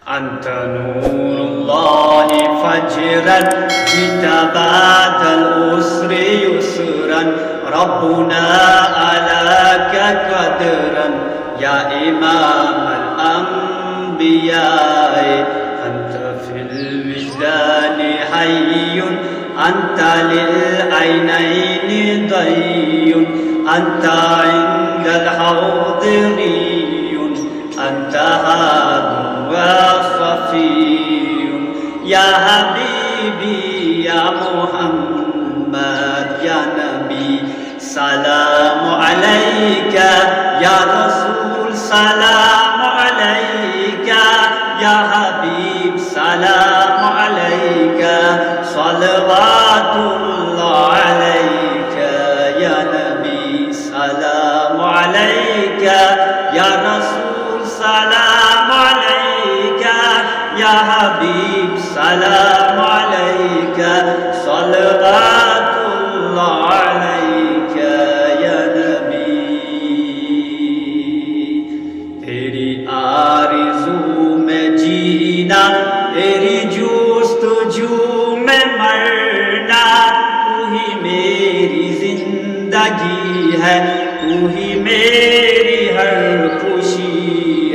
أنت نور الله فجرا جئت بعد العسر يسرا ربنا ألاك قدرا يا إمام الأنبياء أنت في الوجدان حي أنت للعينين ضي أنت عند الحوض غي أنت هاد وصفي يا حبيبي يا محمد يا نبي سلام عليك يا رسول سلام عليك يا حبيب سلام عليك صلوات الله عليك يا نبي سلام عليك يا رسول سلام عليك يا حبيب سلام عليك صلوات الله عليك يا نبी तेरी आरज़ू में जीना तेरी जुस्तजू में मरना तू ही मेरी जिंदगी है तू ही मेरी हर खुशी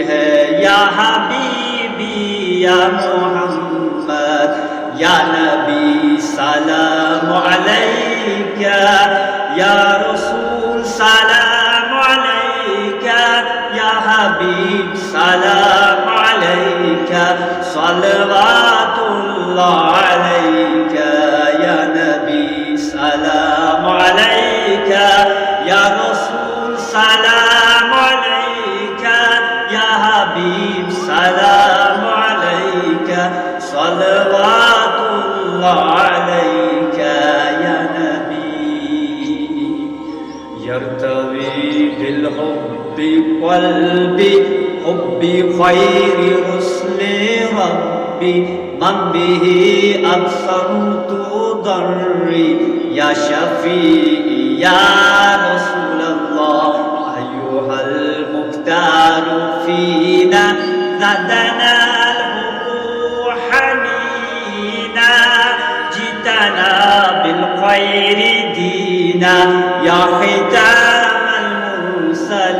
है या हबीबी या मोहम्मद या नबी सलाम अलैका या रसूल सलाम अलैका या हबीब सलाम अलैका सलवातुल्लाह अलैका या नबी सलाम अलैका या रसूल सलाम अलैका या हबीब सलाम अलैका सलवातुल्लाह अलैका या नबी यर्तवी बिलहुब्ब क़ल्बी हुब्बी खैरि रुसुलि रब्बी मन बिही अबसरतु दर्री या शफीई या रसूलल्लाह अय्युहल मुख्तार फीना ज़दना الحب حنينا جئتنا بالخير دينا يا ختام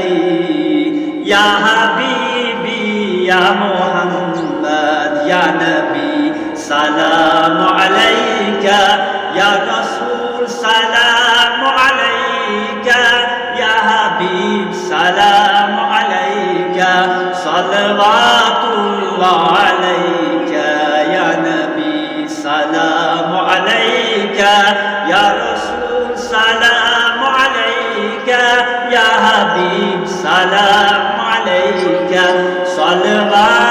المرسلين يا حبيبي يا محمد يا نبي سلام عليك يا رسول سلام عليك يا حبيب سلام عليك صلوات الله عليك يا نبي سلام عليك يا رسول سلام عليك يا حبيب سلام عليك صلوات